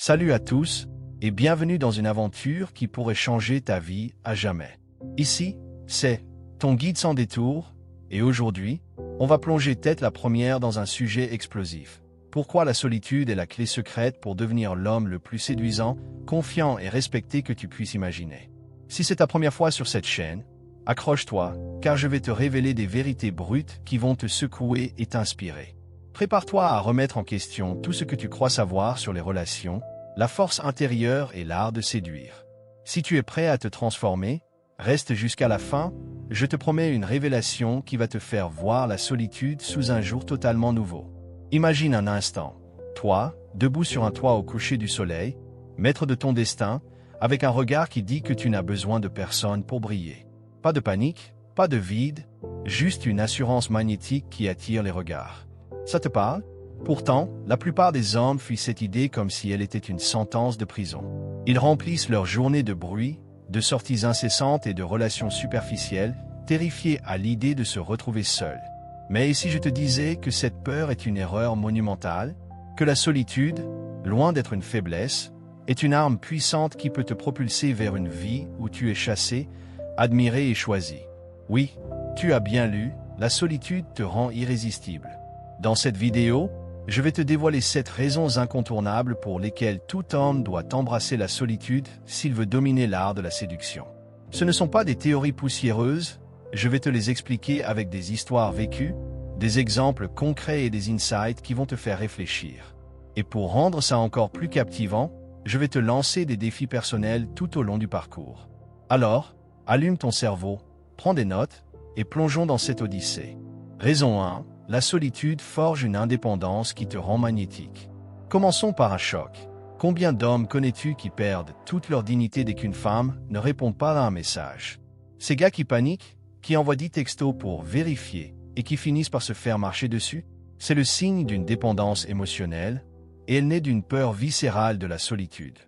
Salut à tous et bienvenue dans une aventure qui pourrait changer ta vie à jamais. Ici, c'est ton guide sans détour et aujourd'hui, on va plonger tête la première dans un sujet explosif. Pourquoi la solitude est la clé secrète pour devenir l'homme le plus séduisant, confiant et respecté que tu puisses imaginer. Si c'est ta première fois sur cette chaîne, accroche-toi, car je vais te révéler des vérités brutes qui vont te secouer et t'inspirer. Prépare-toi à remettre en question tout ce que tu crois savoir sur les relations, la force intérieure et l'art de séduire. Si tu es prêt à te transformer, reste jusqu'à la fin, je te promets une révélation qui va te faire voir la solitude sous un jour totalement nouveau. Imagine un instant, toi, debout sur un toit au coucher du soleil, maître de ton destin, avec un regard qui dit que tu n'as besoin de personne pour briller. Pas de panique, pas de vide, juste une assurance magnétique qui attire les regards. Ça te parle? Pourtant, la plupart des hommes fuient cette idée comme si elle était une sentence de prison. Ils remplissent leur journée de bruit, de sorties incessantes et de relations superficielles, terrifiés à l'idée de se retrouver seuls. Mais si je te disais que cette peur est une erreur monumentale, que la solitude, loin d'être une faiblesse, est une arme puissante qui peut te propulser vers une vie où tu es chassé, admiré et choisi. Oui, tu as bien lu, la solitude te rend irrésistible. Dans cette vidéo, je vais te dévoiler 7 raisons incontournables pour lesquelles tout homme doit embrasser la solitude s'il veut dominer l'art de la séduction. Ce ne sont pas des théories poussiéreuses, je vais te les expliquer avec des histoires vécues, des exemples concrets et des insights qui vont te faire réfléchir. Et pour rendre ça encore plus captivant, je vais te lancer des défis personnels tout au long du parcours. Alors, allume ton cerveau, prends des notes et plongeons dans cette odyssée. Raison 1. La solitude forge une indépendance qui te rend magnétique. Commençons par un choc. Combien d'hommes connais-tu qui perdent toute leur dignité dès qu'une femme ne répond pas à un message? Ces gars qui paniquent, qui envoient 10 textos pour vérifier et qui finissent par se faire marcher dessus, c'est le signe d'une dépendance émotionnelle et elle naît d'une peur viscérale de la solitude.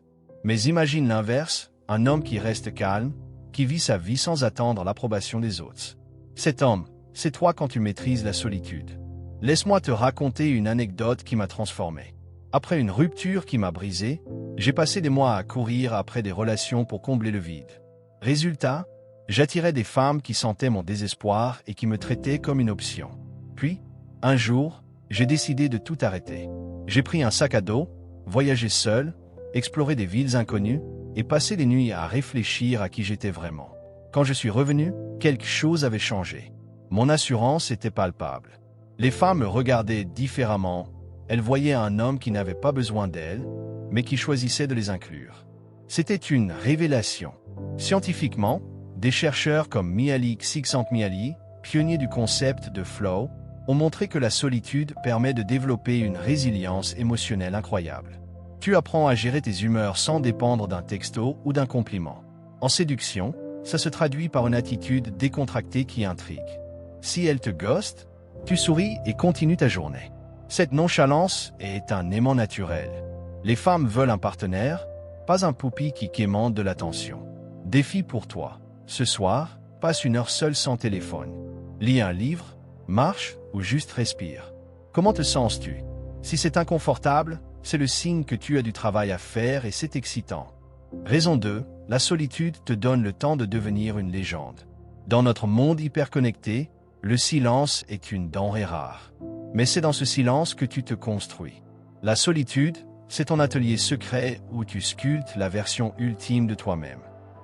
Mais imagine l'inverse, un homme qui reste calme, qui vit sa vie sans attendre l'approbation des autres. Cet homme, c'est toi quand tu maîtrises la solitude. Laisse-moi te raconter une anecdote qui m'a transformé. Après une rupture qui m'a brisé, j'ai passé des mois à courir après des relations pour combler le vide. Résultat, j'attirais des femmes qui sentaient mon désespoir et qui me traitaient comme une option. Puis, un jour, j'ai décidé de tout arrêter. J'ai pris un sac à dos, voyagé seul, exploré des villes inconnues et passé des nuits à réfléchir à qui j'étais vraiment. Quand je suis revenu, quelque chose avait changé. Mon assurance était palpable. Les femmes me regardaient différemment. Elles voyaient un homme qui n'avait pas besoin d'elles, mais qui choisissait de les inclure. C'était une révélation. Scientifiquement, des chercheurs comme Mihaly Csikszentmihalyi, pionnier du concept de flow, ont montré que la solitude permet de développer une résilience émotionnelle incroyable. Tu apprends à gérer tes humeurs sans dépendre d'un texto ou d'un compliment. En séduction, ça se traduit par une attitude décontractée qui intrigue. Si elle te ghoste, tu souris et continues ta journée. Cette nonchalance est un aimant naturel. Les femmes veulent un partenaire, pas un poupi qui quémande de l'attention. Défi pour toi. Ce soir, passe une heure seule sans téléphone. Lis un livre, marche ou juste respire. Comment te sens-tu? Si c'est inconfortable, c'est le signe que tu as du travail à faire et c'est excitant. Raison 2. La solitude te donne le temps de devenir une légende. Dans notre monde hyperconnecté, le silence est une denrée rare. Mais c'est dans ce silence que tu te construis. La solitude, c'est ton atelier secret où tu sculptes la version ultime de toi-même.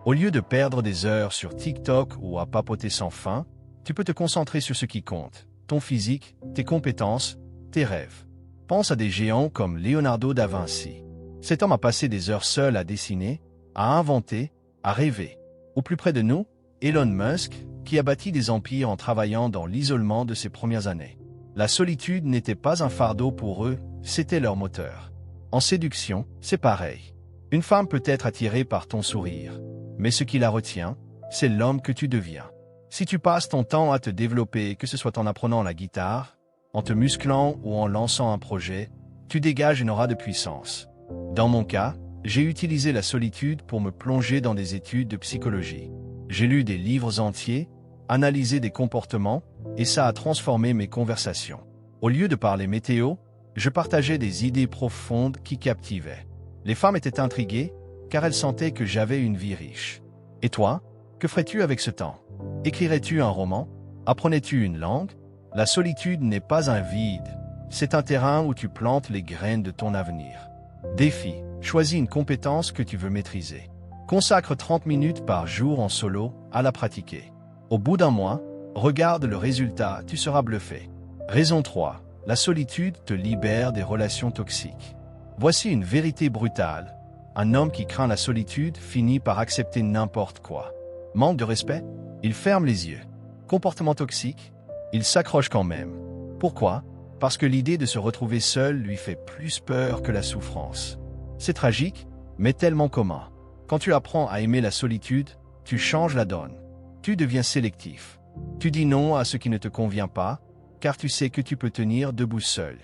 Au lieu de perdre des heures sur TikTok ou à papoter sans fin, tu peux te concentrer sur ce qui compte, ton physique, tes compétences, tes rêves. Pense à des géants comme Leonardo da Vinci. Cet homme a passé des heures seul à dessiner, à inventer, à rêver. Au plus près de nous, Elon Musk, qui a bâti des empires en travaillant dans l'isolement de ses premières années. La solitude n'était pas un fardeau pour eux, c'était leur moteur. En séduction, c'est pareil. Une femme peut être attirée par ton sourire, mais ce qui la retient, c'est l'homme que tu deviens. Si tu passes ton temps à te développer, que ce soit en apprenant la guitare, en te musclant ou en lançant un projet, tu dégages une aura de puissance. Dans mon cas, j'ai utilisé la solitude pour me plonger dans des études de psychologie. J'ai lu des livres entiers, analysé des comportements, et ça a transformé mes conversations. Au lieu de parler météo, je partageais des idées profondes qui captivaient. Les femmes étaient intriguées, car elles sentaient que j'avais une vie riche. Et toi, que ferais-tu avec ce temps? Écrirais-tu un roman? Apprenais-tu une langue? La solitude n'est pas un vide, c'est un terrain où tu plantes les graines de ton avenir. Défi, choisis une compétence que tu veux maîtriser. Consacre 30 minutes par jour en solo à la pratiquer. Au bout d'un mois, regarde le résultat, tu seras bluffé. Raison 3. La solitude te libère des relations toxiques. Voici une vérité brutale. Un homme qui craint la solitude finit par accepter n'importe quoi. Manque de respect? Il ferme les yeux. Comportement toxique? Il s'accroche quand même. Pourquoi? Parce que l'idée de se retrouver seul lui fait plus peur que la souffrance. C'est tragique, mais tellement commun. Quand tu apprends à aimer la solitude, tu changes la donne. Tu deviens sélectif. Tu dis non à ce qui ne te convient pas, car tu sais que tu peux tenir debout seul.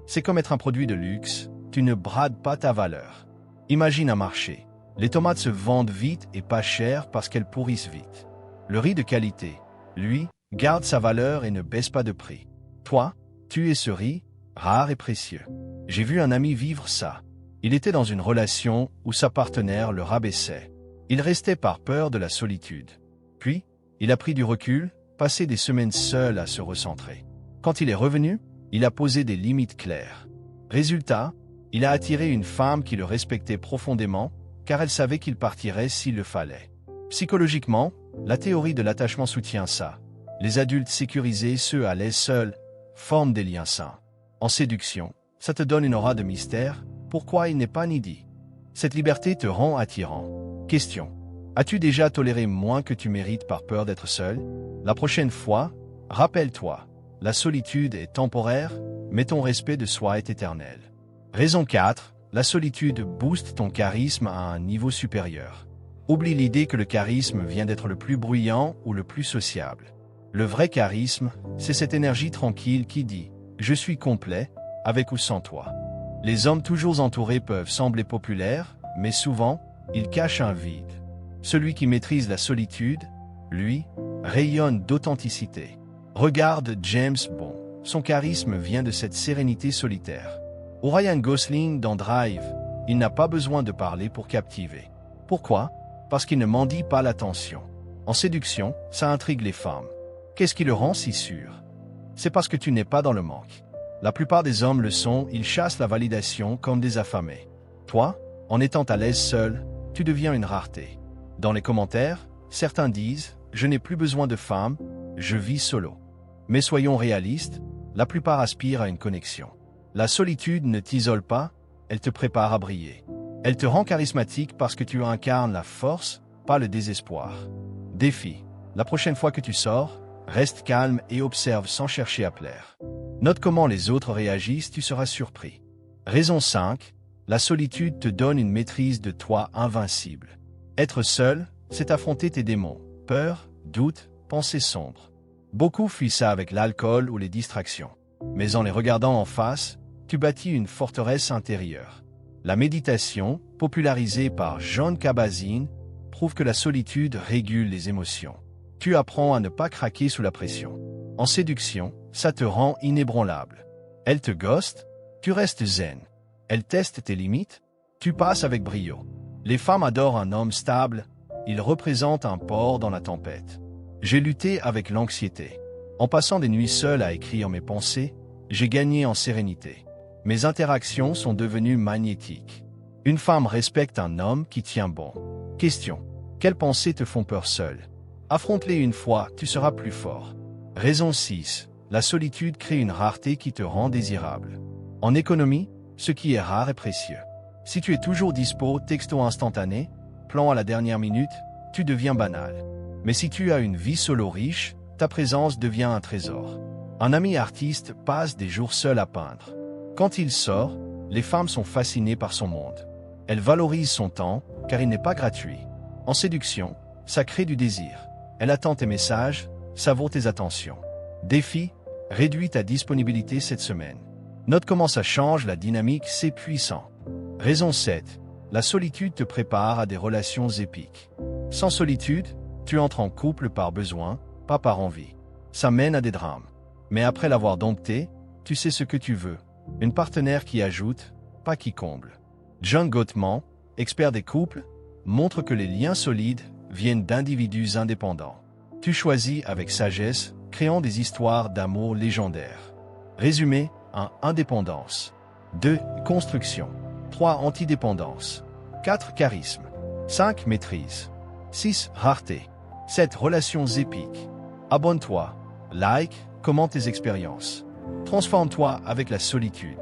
C'est comme être un produit de luxe, tu ne brades pas ta valeur. Imagine un marché. Les tomates se vendent vite et pas cher parce qu'elles pourrissent vite. Le riz de qualité, lui, garde sa valeur et ne baisse pas de prix. Toi, tu es ce riz, rare et précieux. J'ai vu un ami vivre ça. Il était dans une relation où sa partenaire le rabaissait. Il restait par peur de la solitude. Puis, il a pris du recul, passé des semaines seul à se recentrer. Quand il est revenu, il a posé des limites claires. Résultat, il a attiré une femme qui le respectait profondément, car elle savait qu'il partirait s'il le fallait. Psychologiquement, la théorie de l'attachement soutient ça. Les adultes sécurisés, ceux à l'aise seuls, forment des liens sains. En séduction, ça te donne une aura de mystère, pourquoi il n'est pas needy? Cette liberté te rend attirant. Question. As-tu déjà toléré moins que tu mérites par peur d'être seul? La prochaine fois, rappelle-toi, la solitude est temporaire, mais ton respect de soi est éternel. Raison 4. La solitude booste ton charisme à un niveau supérieur. Oublie l'idée que le charisme vient d'être le plus bruyant ou le plus sociable. Le vrai charisme, c'est cette énergie tranquille qui dit « Je suis complet, avec ou sans toi ». Les hommes toujours entourés peuvent sembler populaires, mais souvent, ils cachent un vide. Celui qui maîtrise la solitude, lui, rayonne d'authenticité. Regarde James Bond, son charisme vient de cette sérénité solitaire. Ou Ryan Gosling dans Drive, il n'a pas besoin de parler pour captiver. Pourquoi? Parce qu'il ne mendie pas l'attention. En séduction, ça intrigue les femmes. Qu'est-ce qui le rend si sûr? C'est parce que tu n'es pas dans le manque. La plupart des hommes le sont, ils chassent la validation comme des affamés. Toi, en étant à l'aise seul, tu deviens une rareté. Dans les commentaires, certains disent « Je n'ai plus besoin de femme, je vis solo ». Mais soyons réalistes, la plupart aspirent à une connexion. La solitude ne t'isole pas, elle te prépare à briller. Elle te rend charismatique parce que tu incarnes la force, pas le désespoir. Défi. La prochaine fois que tu sors, reste calme et observe sans chercher à plaire. Note comment les autres réagissent, tu seras surpris. Raison 5. La solitude te donne une maîtrise de toi invincible. Être seul, c'est affronter tes démons, peur, doute, pensées sombres. Beaucoup fuient ça avec l'alcool ou les distractions. Mais en les regardant en face, tu bâtis une forteresse intérieure. La méditation, popularisée par Jon Kabat-Zinn, prouve que la solitude régule les émotions. Tu apprends à ne pas craquer sous la pression. En séduction, ça te rend inébranlable. Elle te ghoste, tu restes zen. Elle teste tes limites, tu passes avec brio. Les femmes adorent un homme stable, il représente un port dans la tempête. J'ai lutté avec l'anxiété. En passant des nuits seules à écrire mes pensées, j'ai gagné en sérénité. Mes interactions sont devenues magnétiques. Une femme respecte un homme qui tient bon. Question. Quelles pensées te font peur seule? Affronte-les une fois, tu seras plus fort. Raison 6. La solitude crée une rareté qui te rend désirable. En économie, ce qui est rare est précieux. Si tu es toujours dispo, texto instantané, plan à la dernière minute, tu deviens banal. Mais si tu as une vie solo riche, ta présence devient un trésor. Un ami artiste passe des jours seul à peindre. Quand il sort, les femmes sont fascinées par son monde. Elles valorisent son temps, car il n'est pas gratuit. En séduction, ça crée du désir. Elle attend tes messages, savoure tes attentions. Défi, réduis ta disponibilité cette semaine. Note comment ça change la dynamique, c'est puissant. Raison 7. La solitude te prépare à des relations épiques. Sans solitude, tu entres en couple par besoin, pas par envie. Ça mène à des drames. Mais après l'avoir dompté, tu sais ce que tu veux. Une partenaire qui ajoute, pas qui comble. John Gottman, expert des couples, montre que les liens solides viennent d'individus indépendants. Tu choisis avec sagesse, créant des histoires d'amour légendaires. Résumé 1. Indépendance. 2. Construction. 3. Antidépendance. 4. Charisme. 5. Maîtrise. 6. Rareté. 7. Relations épiques. Abonne-toi, like, commente tes expériences. Transforme-toi avec la solitude.